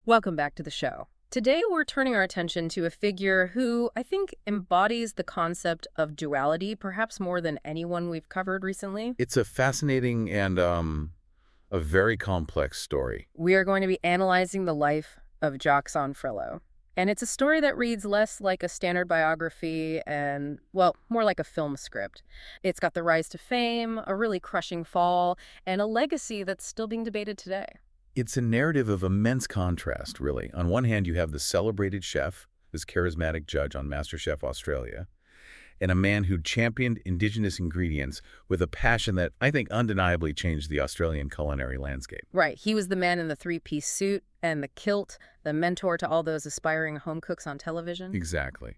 Welcome back to the show. Today, we're turning our attention to a figure who I think embodies the concept of duality, perhaps more than anyone we've covered recently. It's a fascinating and a very complex story. We are going to be analyzing the life of Jock Zonfrillo. And it's a story that reads less like a standard biography and, well, more like a film script. It's got the rise to fame, a really crushing fall, and a legacy that's still being debated today. It's a narrative of immense contrast, really. On one hand, you have the celebrated chef, this charismatic judge on MasterChef Australia, and a man who championed Indigenous ingredients with a passion that I think undeniably changed the Australian culinary landscape. Right. He was the man in the three-piece suit and the kilt, the mentor to all those aspiring home cooks on television. Exactly.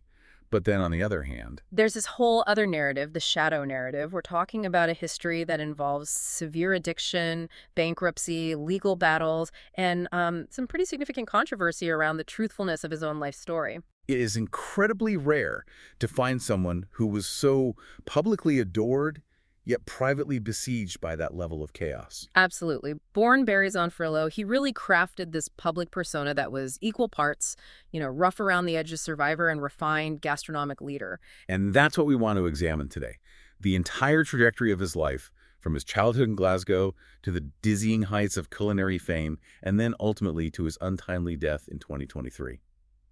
But then on the other hand, There's this whole other narrative, the shadow narrative. We're talking about a history that involves severe addiction, bankruptcy, legal battles, and some pretty significant controversy around the truthfulness of his own life story. it is incredibly rare to find someone who was so publicly adored, yet privately besieged by that level of chaos. Absolutely. Born Barry Zonfrillo, he really crafted this public persona that was equal parts, rough around the edges survivor and refined gastronomic leader. And that's what we want to examine today. The entire trajectory of his life, from his childhood in Glasgow to the dizzying heights of culinary fame, and then ultimately to his untimely death in 2023.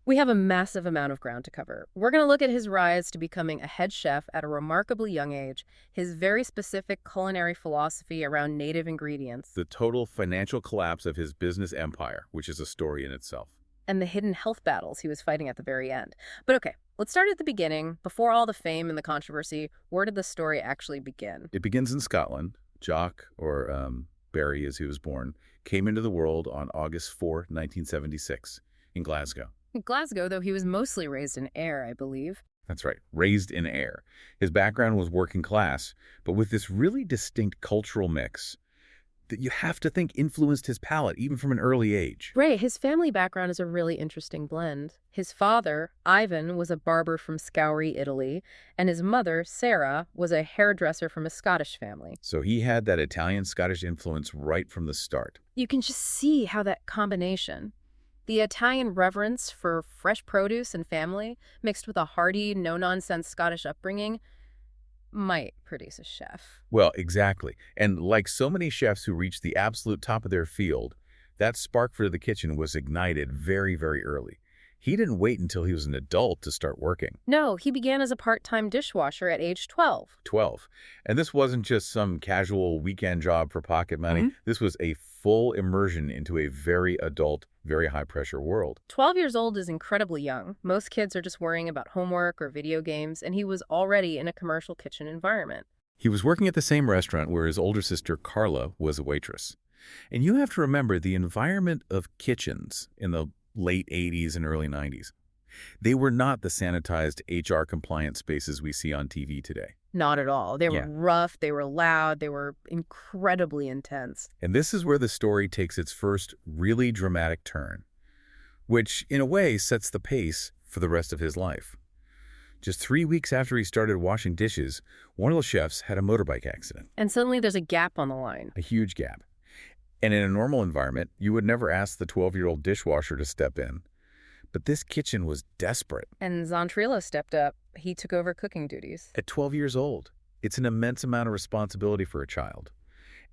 We have a massive amount of ground to cover. We're going to look at his rise to becoming a head chef at a remarkably young age, his very specific culinary philosophy around native ingredients, The total financial collapse of his business empire, which is a story in itself. and the hidden health battles he was fighting at the very end. But okay, let's start at the beginning. Before all the fame and the controversy, where did the story actually begin? It begins in Scotland. Jock, or Barry as he was born, came into the world on August 4, 1976, in Glasgow. In Glasgow, though he was mostly raised in Ayr, I believe. That's right, raised in Ayr. His background was working class, but with this really distinct cultural mix that you have to think influenced his palate even from an early age. Right, his family background is a really interesting blend. His father, Ivan, was a barber from Scoury, Italy, and his mother, Sarah, was a hairdresser from a Scottish family. So he had that Italian-Scottish influence right from the start. You can just see how that combination, the Italian reverence for fresh produce and family, mixed with a hearty, no-nonsense Scottish upbringing, might produce a chef. Well, exactly. And like so many chefs who reach the absolute top of their field, that spark for the kitchen was ignited very, very early. He didn't wait until he was an adult to start working. No, he began as a part-time dishwasher at age 12. 12. And this wasn't just some casual weekend job for pocket money. This was a full immersion into a very adult, very high-pressure world. 12 years old is incredibly young. Most kids are just worrying about homework or video games, and he was already in a commercial kitchen environment. He was working at the same restaurant where his older sister, Carla, was a waitress. And you have to remember the environment of kitchens in the late 80s and early 90s. They were not the sanitized HR-compliant spaces we see on TV today. Not at all. They were Yeah. rough, they were loud, they were incredibly intense. And this is where the story takes its first really dramatic turn, which in a way sets the pace for the rest of his life. Just 3 weeks after he started washing dishes, one of the chefs had a motorbike accident, And suddenly there's a gap on the line. a huge gap. And in a normal environment, you would never ask the 12-year-old dishwasher to step in. But this kitchen was desperate. And Zonfrillo stepped up. He took over cooking duties. At 12 years old, it's an immense amount of responsibility for a child.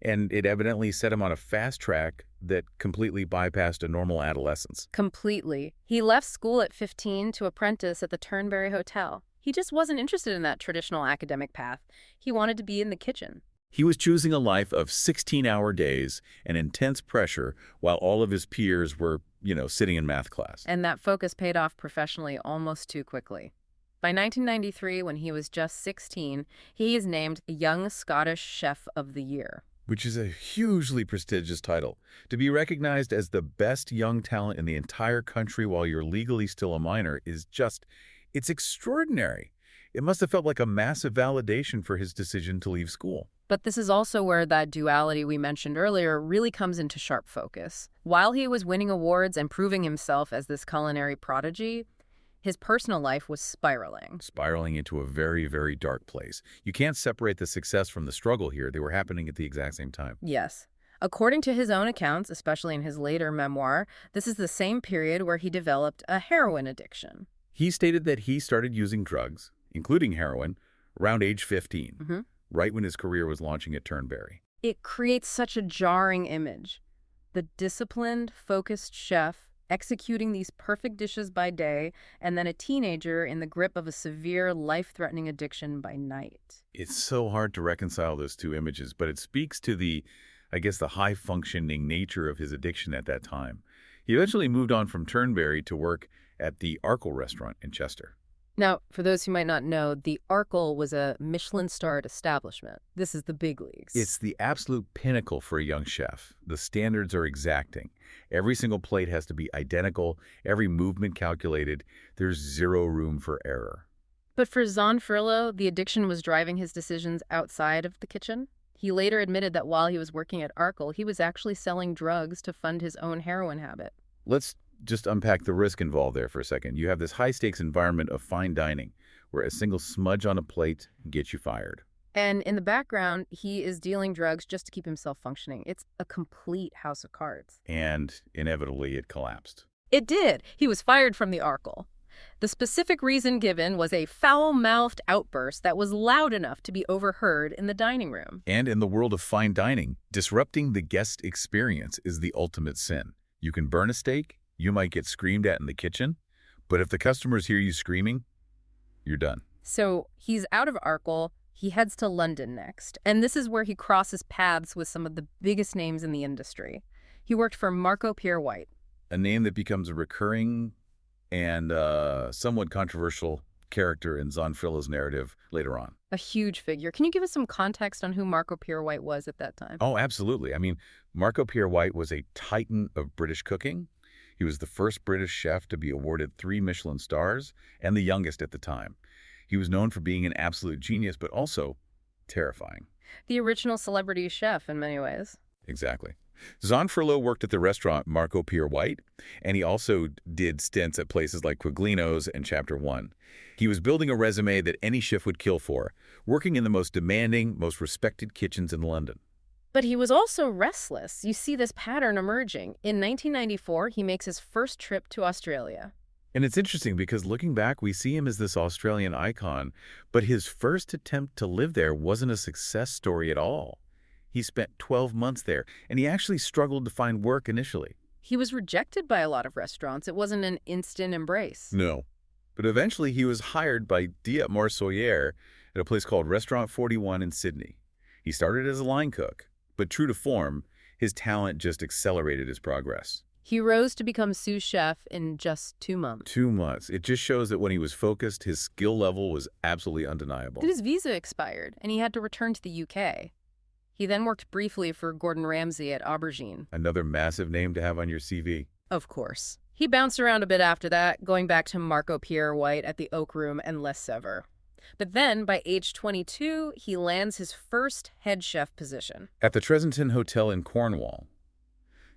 And it evidently set him on a fast track that completely bypassed a normal adolescence. Completely. He left school at 15 to apprentice at the Turnberry Hotel. He just wasn't interested in that traditional academic path. He wanted to be in the kitchen. He was choosing a life of 16-hour days and intense pressure while all of his peers were, sitting in math class. And that focus paid off professionally almost too quickly. By 1993, when he was just 16, he is named Young Scottish Chef of the Year. Which is a hugely prestigious title. To be recognized as the best young talent in the entire country while you're legally still a minor is it's extraordinary. It must have felt like a massive validation for his decision to leave school. But this is also where that duality we mentioned earlier really comes into sharp focus. While he was winning awards and proving himself as this culinary prodigy, his personal life was spiraling. Spiraling into a very, very dark place. You can't separate the success from the struggle here. They were happening at the exact same time. Yes. According to his own accounts, especially in his later memoir, this is the same period where he developed a heroin addiction. He stated that he started using drugs, including heroin, around age 15, right when his career was launching at Turnberry. It creates such a jarring image. The disciplined, focused chef executing these perfect dishes by day, and then a teenager in the grip of a severe, life-threatening addiction by night. It's so hard to reconcile those two images, but it speaks to the high-functioning nature of his addiction at that time. He eventually moved on from Turnberry to work at the Arkle restaurant in Chester. Now, for those who might not know, the Arkle was a Michelin-starred establishment. This is the big leagues. It's the absolute pinnacle for a young chef. The standards are exacting. Every single plate has to be identical, every movement calculated. There's zero room for error. But for Zonfrillo, the addiction was driving his decisions outside of the kitchen. He later admitted that while he was working at Arkle, he was actually selling drugs to fund his own heroin habit. Let's just unpack the risk involved there for a second. You have this high-stakes environment of fine dining where a single smudge on a plate gets you fired. And in the background, he is dealing drugs just to keep himself functioning. It's a complete house of cards. And inevitably, it collapsed. It did. He was fired from the Arkle. The specific reason given was a foul-mouthed outburst that was loud enough to be overheard in the dining room. And in the world of fine dining, disrupting the guest experience is the ultimate sin. You can burn a steak, you might get screamed at in the kitchen, but if the customers hear you screaming, you're done. So he's out of Arkle. He heads to London next, and this is where he crosses paths with some of the biggest names in the industry. He worked for Marco Pierre White, a name that becomes a recurring and somewhat controversial character in Zonfrillo's narrative later on. a huge figure. Can you give us some context on who Marco Pierre White was at that time? Oh, absolutely. I mean, Marco Pierre White was a titan of British cooking. He was the first British chef to be awarded 3 Michelin stars and the youngest at the time. He was known for being an absolute genius, but also terrifying. The original celebrity chef in many ways. Exactly. Zonfrillo worked at the restaurant Marco Pierre White, and he also did stints at places like Quiglino's and Chapter One. He was building a resume that any chef would kill for, working in the most demanding, most respected kitchens in London. But he was also restless. You see this pattern emerging. In 1994, he makes his first trip to Australia. And it's interesting because looking back, we see him as this Australian icon, but his first attempt to live there wasn't a success story at all. He spent 12 months there, and he actually struggled to find work initially. He was rejected by a lot of restaurants. It wasn't an instant embrace. No. But eventually he was hired by Diet Marsoyer at a place called Restaurant 41 in Sydney. He started as a line cook, but true to form, his talent just accelerated his progress. He rose to become sous chef in just 2 months. 2 months. It just shows that when he was focused, his skill level was absolutely undeniable. Then his visa expired, and he had to return to the UK. He then worked briefly for Gordon Ramsay at Aubergine. Another massive name to have on your CV. Of course. He bounced around a bit after that, going back to Marco Pierre White at the Oak Room and Les Sèvres. But then, by age 22, he lands his first head chef position. At the Tressenton Hotel in Cornwall.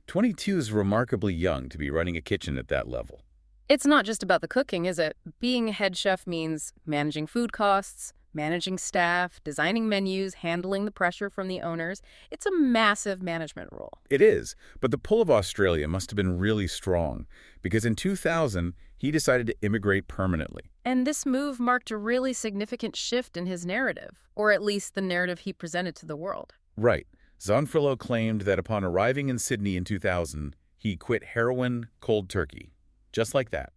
22 is remarkably young to be running a kitchen at that level. It's not just about the cooking, is it? Being a head chef means managing food costs, managing staff, designing menus, handling the pressure from the owners. It's a massive management role. It is, but the pull of Australia must have been really strong, because in 2000, he decided to immigrate permanently. And this move marked a really significant shift in his narrative, or at least the narrative he presented to the world. Right. Zonfrillo claimed that upon arriving in Sydney in 2000, he quit heroin cold turkey, just like that,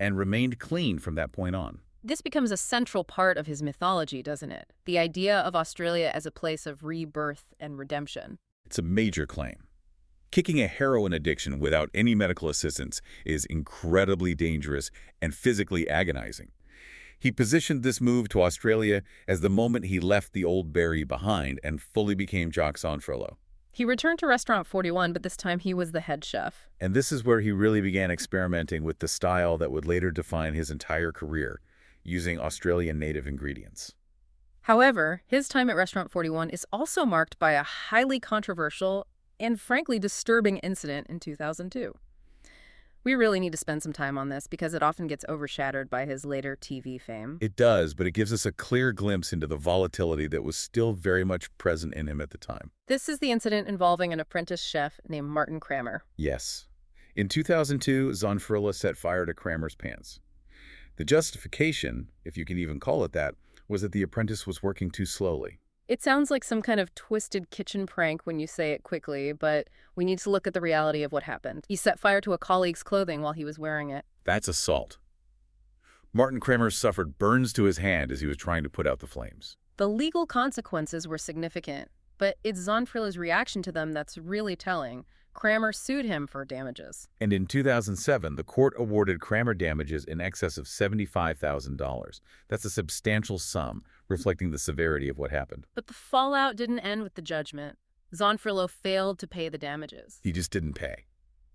and remained clean from that point on. This becomes a central part of his mythology, doesn't it? The idea of Australia as a place of rebirth and redemption. It's a major claim. Kicking a heroin addiction without any medical assistance is incredibly dangerous and physically agonizing. He positioned this move to Australia as the moment he left the old Barry behind and fully became Jock Zonfrillo. He returned to Restaurant 41, but this time he was the head chef. And this is where he really began experimenting with the style that would later define his entire career, using Australian native ingredients. However, his time at Restaurant 41 is also marked by a highly controversial and frankly disturbing incident in 2002. We really need to spend some time on this because it often gets overshadowed by his later TV fame. It does, but it gives us a clear glimpse into the volatility that was still very much present in him at the time. This is the incident involving an apprentice chef named Martin Kramer. Yes. In 2002, Zonfrillo set fire to Kramer's pans. The justification, if you can even call it that, was that the apprentice was working too slowly. It sounds like some kind of twisted kitchen prank when you say it quickly, but we need to look at the reality of what happened. He set fire to a colleague's clothing while he was wearing it. That's assault. Martin Kramer suffered burns to his hand as he was trying to put out the flames. The legal consequences were significant, but it's Zonfrillo's reaction to them that's really telling. Kramer sued him for damages. And in 2007, the court awarded Kramer damages in excess of $75,000. That's a substantial sum, reflecting the severity of what happened. But the fallout didn't end with the judgment. Zonfrillo failed to pay the damages. He just didn't pay.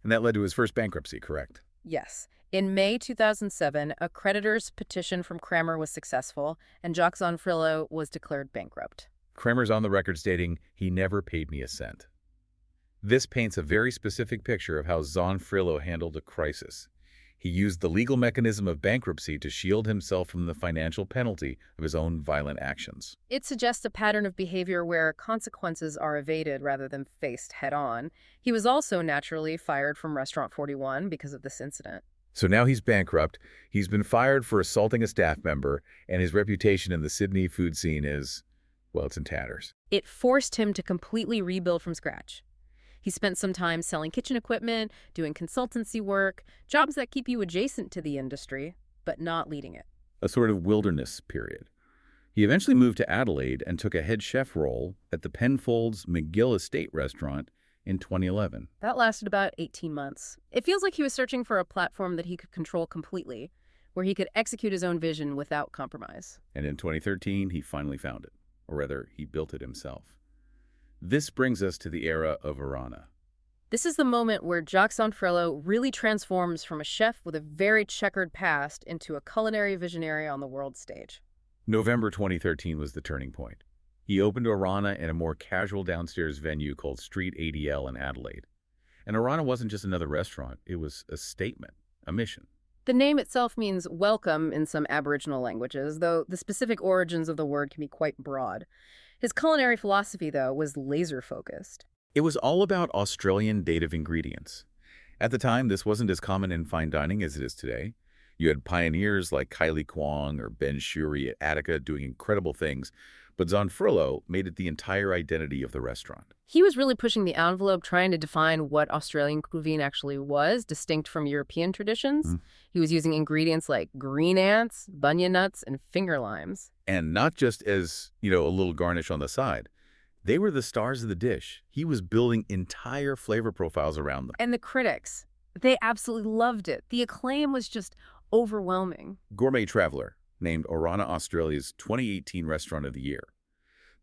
And that led to his first bankruptcy, correct? Yes. In May 2007, a creditor's petition from Kramer was successful, and Jock Zonfrillo was declared bankrupt. Kramer's on the record stating, "He never paid me a cent." This paints a very specific picture of how Zonfrillo handled a crisis. He used the legal mechanism of bankruptcy to shield himself from the financial penalty of his own violent actions. It suggests a pattern of behavior where consequences are evaded rather than faced head-on. He was also naturally fired from Restaurant 41 because of this incident. So now he's bankrupt, he's been fired for assaulting a staff member, and his reputation in the Sydney food scene is, well, it's in tatters. It forced him to completely rebuild from scratch. He spent some time selling kitchen equipment, doing consultancy work, jobs that keep you adjacent to the industry, but not leading it. A sort of wilderness period. He eventually moved to Adelaide and took a head chef role at the Penfolds McGill Estate restaurant in 2011. That lasted about 18 months. It feels like he was searching for a platform that he could control completely, where he could execute his own vision without compromise. And in 2013, he finally found it. Or rather, he built it himself. This brings us to the era of Orana. This is the moment where Jock Zonfrillo really transforms from a chef with a very checkered past into a culinary visionary on the world stage. November 2013 was the turning point. He opened Orana in a more casual downstairs venue called Street ADL in Adelaide. And Orana wasn't just another restaurant, it was a statement, a mission. The name itself means welcome in some Aboriginal languages, though the specific origins of the word can be quite broad. His culinary philosophy, though, was laser-focused. It was all about Australian native ingredients. At the time, this wasn't as common in fine dining as it is today. You had pioneers like Kylie Kwong or Ben Shuri at Attica doing incredible things, but Zonfrillo made it the entire identity of the restaurant. He was really pushing the envelope, trying to define what Australian cuisine actually was, distinct from European traditions. He was using ingredients like green ants, bunya nuts, and finger limes. And not just as, a little garnish on the side. They were the stars of the dish. He was building entire flavor profiles around them. And the critics, they absolutely loved it. The acclaim was just overwhelming. Gourmet Traveler named Orana Australia's 2018 Restaurant of the Year.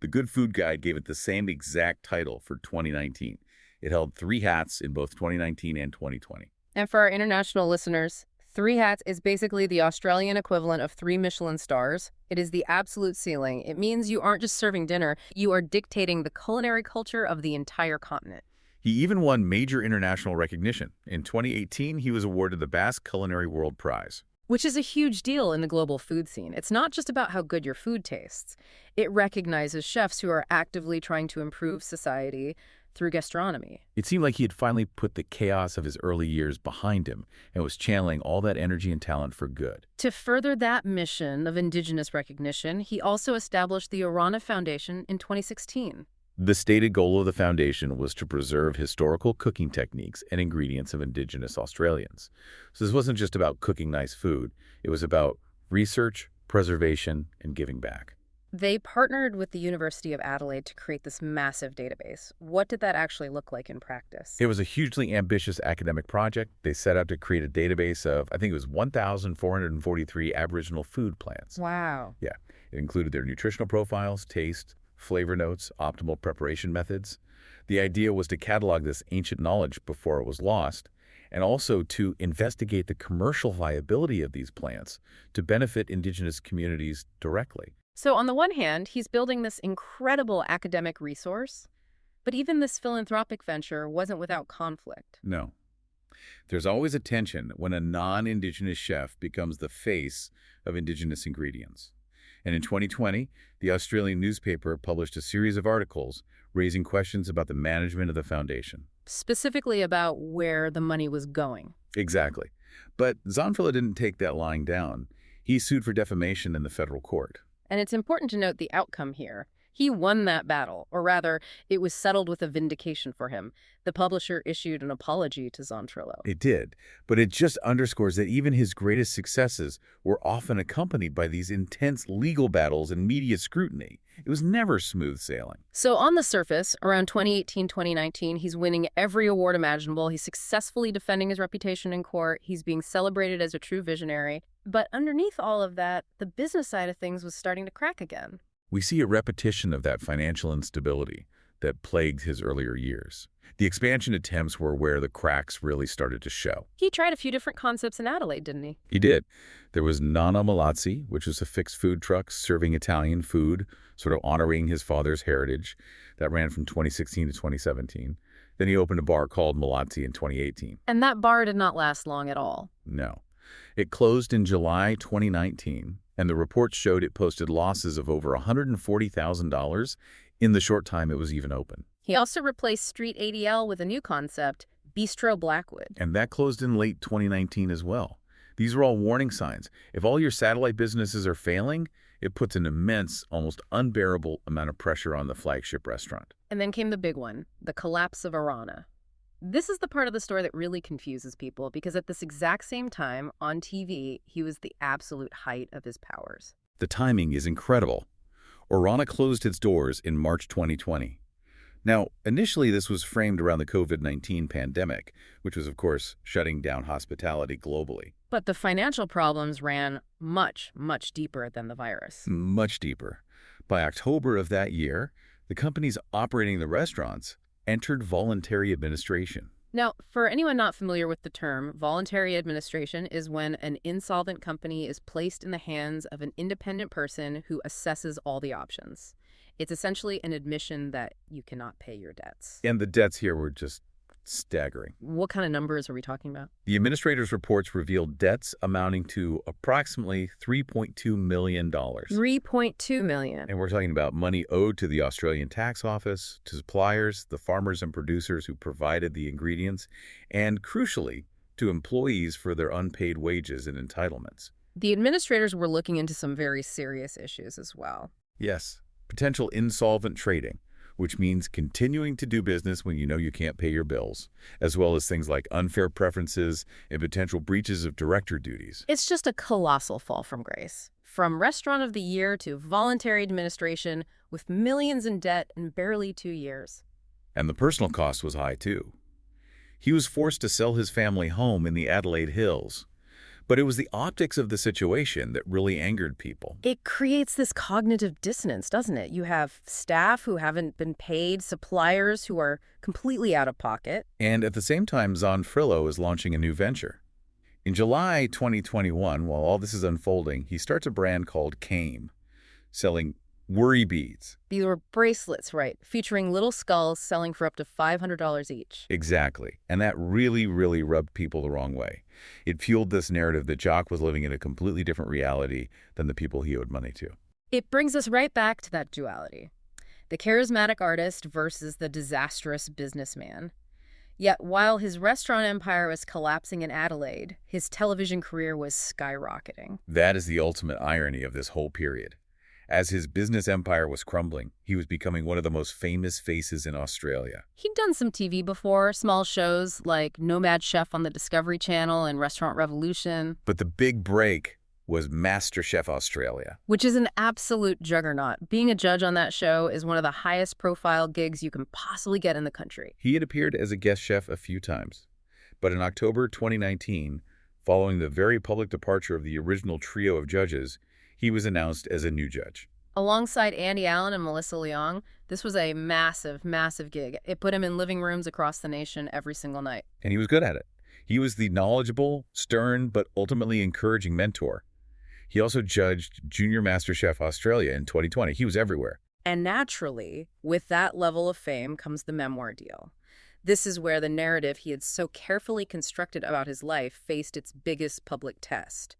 The Good Food Guide gave it the same exact title for 2019. It held 3 hats in both 2019 and 2020. And for our international listeners, 3 hats is basically the Australian equivalent of 3 Michelin stars. It is the absolute ceiling. It means you aren't just serving dinner, you are dictating the culinary culture of the entire continent. He even won major international recognition. In 2018, he was awarded the Basque Culinary World Prize. Which is a huge deal in the global food scene. It's not just about how good your food tastes. It recognizes chefs who are actively trying to improve society through gastronomy. It seemed like he had finally put the chaos of his early years behind him and was channeling all that energy and talent for good. To further that mission of Indigenous recognition, he also established the Orana Foundation in 2016. The stated goal of the foundation was to preserve historical cooking techniques and ingredients of Indigenous Australians. So this wasn't just about cooking nice food. It was about research, preservation, and giving back. They partnered with the University of Adelaide to create this massive database. What did that actually look like in practice? It was a hugely ambitious academic project. They set out to create a database of, I think it was 1,443 Aboriginal food plants. Wow. Yeah. It included their nutritional profiles, taste, flavor notes, optimal preparation methods. The idea was to catalog this ancient knowledge before it was lost, and also to investigate the commercial viability of these plants to benefit Indigenous communities directly. So on the one hand, he's building this incredible academic resource, but even this philanthropic venture wasn't without conflict. No. There's always a tension when a non-Indigenous chef becomes the face of Indigenous ingredients. And in 2020, the Australian newspaper published a series of articles raising questions about the management of the foundation. Specifically about where the money was going. Exactly. But Zonfrillo didn't take that lying down. He sued for defamation in the federal court. And it's important to note the outcome here. He won that battle, or rather, it was settled with a vindication for him. The publisher issued an apology to Zonfrillo. It did, but it just underscores that even his greatest successes were often accompanied by these intense legal battles and media scrutiny. It was never smooth sailing. So on the surface, around 2018-2019, he's winning every award imaginable. He's successfully defending his reputation in court. He's being celebrated as a true visionary. But underneath all of that, the business side of things was starting to crack again. We see a repetition of that financial instability that plagued his earlier years. The expansion attempts were where the cracks really started to show. He tried a few different concepts in Adelaide, didn't he? He did. There was Nana Malazzi, which was a fixed food truck serving Italian food, sort of honoring his father's heritage. That ran from 2016 to 2017. Then he opened a bar called Malazzi in 2018. And that bar did not last long at all. No. It closed in July 2019, and the report showed it posted losses of over $140,000 in the short time it was even open. He also replaced Street ADL with a new concept, Bistro Blackwood. And that closed in late 2019 as well. These are all warning signs. If all your satellite businesses are failing, it puts an immense, almost unbearable amount of pressure on the flagship restaurant. And then came the big one, the collapse of Orana. This is the part of the story that really confuses people because at this exact same time, on TV, he was the absolute height of his powers. The timing is incredible. Orana closed its doors in March 2020. Now, initially this was framed around the COVID-19 pandemic, which was, of course, shutting down hospitality globally. But the financial problems ran much, much deeper than the virus. Much deeper. By October of that year, the companies operating the restaurants entered voluntary administration. Now, for anyone not familiar with the term, voluntary administration is when an insolvent company is placed in the hands of an independent person who assesses all the options. It's essentially an admission that you cannot pay your debts. And the debts here were just staggering. What kind of numbers are we talking about? The administrator's reports revealed debts amounting to approximately $3.2 million. $3.2 million. And we're talking about money owed to the Australian tax office, to suppliers, the farmers and producers who provided the ingredients, and crucially, to employees for their unpaid wages and entitlements. The administrators were looking into some very serious issues as well. Yes, potential insolvent trading, which means continuing to do business when you know you can't pay your bills, as well as things like unfair preferences and potential breaches of director duties. It's just a colossal fall from grace. From Restaurant of the Year to voluntary administration with millions in debt in barely 2 years. And the personal cost was high, too. He was forced to sell his family home in the Adelaide Hills. But it was the optics of the situation that really angered people. It creates this cognitive dissonance, doesn't it? You have staff who haven't been paid, suppliers who are completely out of pocket. And at the same time, Zonfrillo is launching a new venture. In July 2021, while all this is unfolding, he starts a brand called Came, selling worry beads. These were bracelets, right, featuring little skulls selling for up to $500 each. Exactly. And that really, really rubbed people the wrong way. It fueled this narrative that Jock was living in a completely different reality than the people he owed money to. It brings us right back to that duality. The charismatic artist versus the disastrous businessman. Yet while his restaurant empire was collapsing in Adelaide, his television career was skyrocketing. That is the ultimate irony of this whole period. As his business empire was crumbling, he was becoming one of the most famous faces in Australia. He'd done some TV before, small shows like Nomad Chef on the Discovery Channel and Restaurant Revolution. But the big break was MasterChef Australia, which is an absolute juggernaut. Being a judge on that show is one of the highest profile gigs you can possibly get in the country. He had appeared as a guest chef a few times. But in October 2019, following the very public departure of the original trio of judges, he was announced as a new judge. Alongside Andy Allen and Melissa Leong, this was a massive, massive gig. It put him in living rooms across the nation every single night. And he was good at it. He was the knowledgeable, stern, but ultimately encouraging mentor. He also judged Junior MasterChef Australia in 2020. He was everywhere. And naturally, with that level of fame comes the memoir deal. This is where the narrative he had so carefully constructed about his life faced its biggest public test.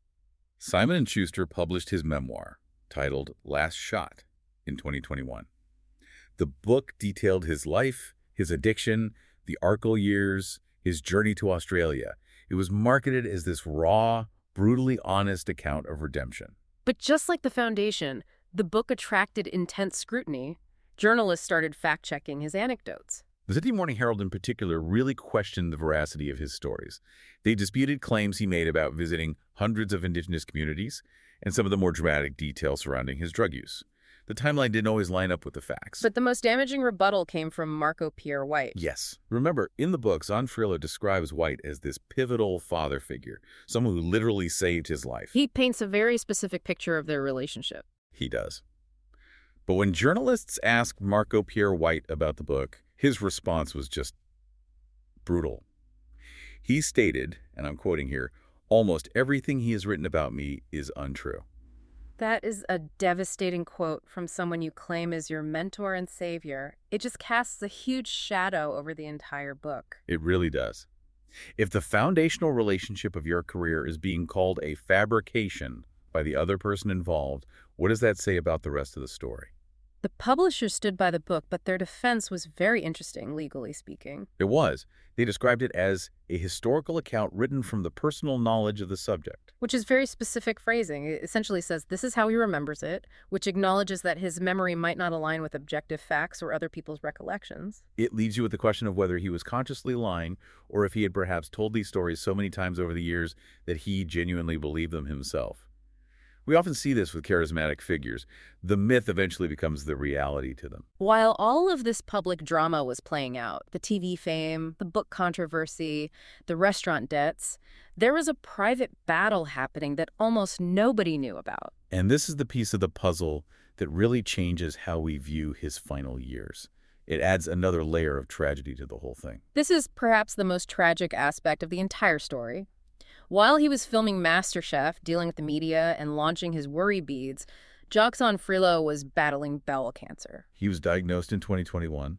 Simon & Schuster published his memoir, titled Last Shot, in 2021. The book detailed his life, his addiction, the Arkell years, his journey to Australia. It was marketed as this raw, brutally honest account of redemption. But just like the Foundation, the book attracted intense scrutiny. Journalists started fact-checking his anecdotes. The Sydney Morning Herald in particular really questioned the veracity of his stories. They disputed claims he made about visiting hundreds of Indigenous communities and some of the more dramatic details surrounding his drug use. The timeline didn't always line up with the facts. But the most damaging rebuttal came from Marco Pierre White. Yes. Remember, in the book, Zonfrillo describes White as this pivotal father figure, someone who literally saved his life. He paints a very specific picture of their relationship. He does. But when journalists asked Marco Pierre White about the book, his response was just brutal. He stated, and I'm quoting here, "Almost everything he has written about me is untrue." That is a devastating quote from someone you claim is your mentor and savior. It just casts a huge shadow over the entire book. It really does. If the foundational relationship of your career is being called a fabrication by the other person involved, what does that say about the rest of the story? The publisher stood by the book, but their defense was very interesting, legally speaking. It was. They described it as a historical account written from the personal knowledge of the subject. Which is very specific phrasing. It essentially says this is how he remembers it, which acknowledges that his memory might not align with objective facts or other people's recollections. It leaves you with the question of whether he was consciously lying or if he had perhaps told these stories so many times over the years that he genuinely believed them himself. We often see this with charismatic figures. The myth eventually becomes the reality to them. While all of this public drama was playing out, the TV fame, the book controversy, the restaurant debts, there was a private battle happening that almost nobody knew about. And this is the piece of the puzzle that really changes how we view his final years. It adds another layer of tragedy to the whole thing. This is perhaps the most tragic aspect of the entire story. While he was filming MasterChef, dealing with the media, and launching his worry beads, Jock Zonfrillo was battling bowel cancer. He was diagnosed in 2021.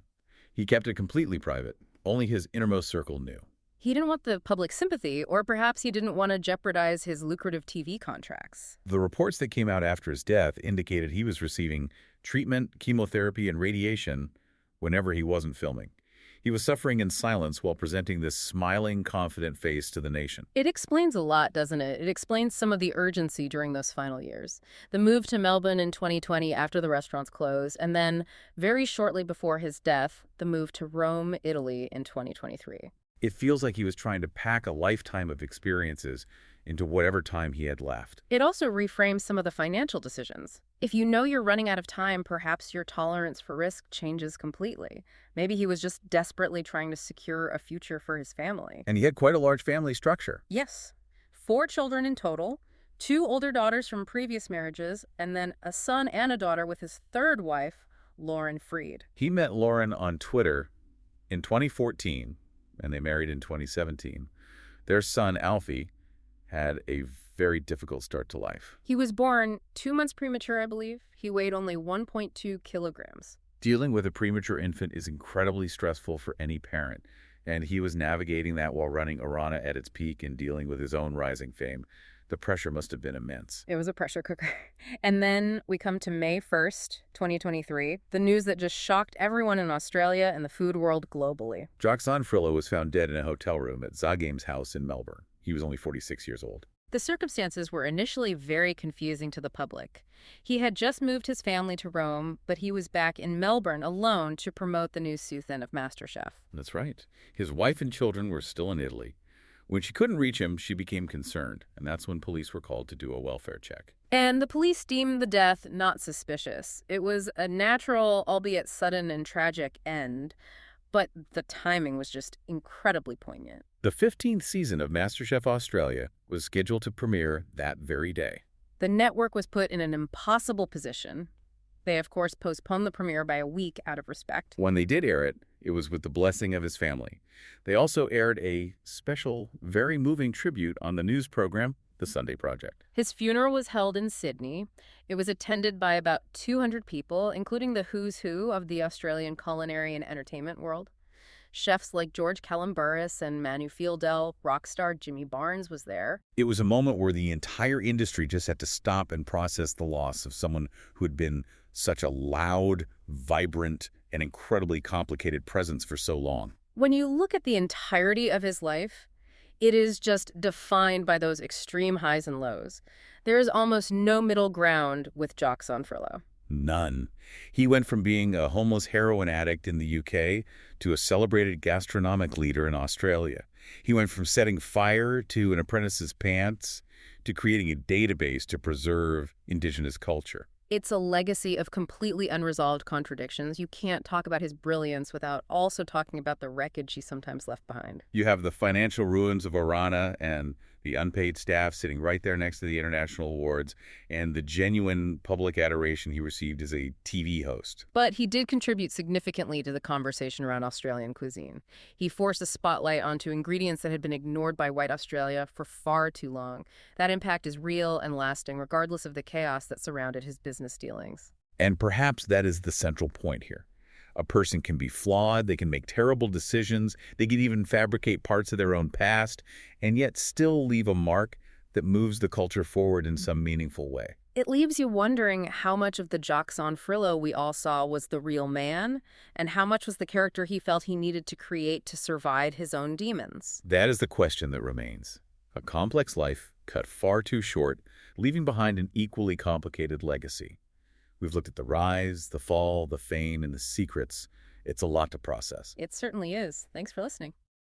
He kept it completely private. Only his innermost circle knew. He didn't want the public sympathy, or perhaps he didn't want to jeopardize his lucrative TV contracts. The reports that came out after his death indicated he was receiving treatment, chemotherapy, and radiation whenever he wasn't filming. He was suffering in silence while presenting this smiling, confident face to the nation. It explains a lot, doesn't it? It explains some of the urgency during those final years. The move to Melbourne in 2020 after the restaurants closed, and then, very shortly before his death, the move to Rome, Italy in 2023. It feels like he was trying to pack a lifetime of experiences into whatever time he had left. It also reframes some of the financial decisions. If you know you're running out of time, perhaps your tolerance for risk changes completely. Maybe he was just desperately trying to secure a future for his family. And he had quite a large family structure. Yes. 4 children in total, 2 older daughters from previous marriages, and then a son and a daughter with his third wife, Lauren Freed. He met Lauren on Twitter in 2014, and they married in 2017. Their son, Alfie, had a very difficult start to life. He was born 2 months premature, I believe. He weighed only 1.2 kilograms. Dealing with a premature infant is incredibly stressful for any parent, and he was navigating that while running Orana at its peak and dealing with his own rising fame. The pressure must have been immense. It was a pressure cooker. And then we come to May 1st, 2023, the news that just shocked everyone in Australia and the food world globally. Jock Zonfrillo was found dead in a hotel room at Zagame's house in Melbourne. He was only 46 years old. The circumstances were initially very confusing to the public. He had just moved his family to Rome, but he was back in Melbourne alone to promote the new season of MasterChef. That's right. His wife and children were still in Italy. When she couldn't reach him, she became concerned, and that's when police were called to do a welfare check. And the police deemed the death not suspicious. It was a natural, albeit sudden and tragic end, but the timing was just incredibly poignant. The 15th season of MasterChef Australia was scheduled to premiere that very day. The network was put in an impossible position. They, of course, postponed the premiere by a week out of respect. When they did air it, it was with the blessing of his family. They also aired a special, very moving tribute on the news program, The Sunday Project. His funeral was held in Sydney. It was attended by about 200 people, including the who's who of the Australian culinary and entertainment world. Chefs like George Calumburris and Manu Fieldell, rock star Jimmy Barnes was there. It was a moment where the entire industry just had to stop and process the loss of someone who had been such a loud, vibrant, and incredibly complicated presence for so long. When you look at the entirety of his life, it is just defined by those extreme highs and lows. There is almost no middle ground with Jock Zonfrillo. None. He went from being a homeless heroin addict in the UK to a celebrated gastronomic leader in Australia. He went from setting fire to an apprentice's pants to creating a database to preserve Indigenous culture. It's a legacy of completely unresolved contradictions. You can't talk about his brilliance without also talking about the wreckage he sometimes left behind. You have the financial ruins of Orana and the unpaid staff sitting right there next to the international awards, and the genuine public adoration he received as a TV host. But he did contribute significantly to the conversation around Australian cuisine. He forced a spotlight onto ingredients that had been ignored by white Australia for far too long. That impact is real and lasting, regardless of the chaos that surrounded his business dealings. And perhaps that is the central point here. A person can be flawed, they can make terrible decisions, they can even fabricate parts of their own past, and yet still leave a mark that moves the culture forward in some meaningful way. It leaves you wondering how much of the Jock Zonfrillo we all saw was the real man, and how much was the character he felt he needed to create to survive his own demons. That is the question that remains. A complex life cut far too short, leaving behind an equally complicated legacy. We've looked at the rise, the fall, the fame, and the secrets. It's a lot to process. It certainly is. Thanks for listening.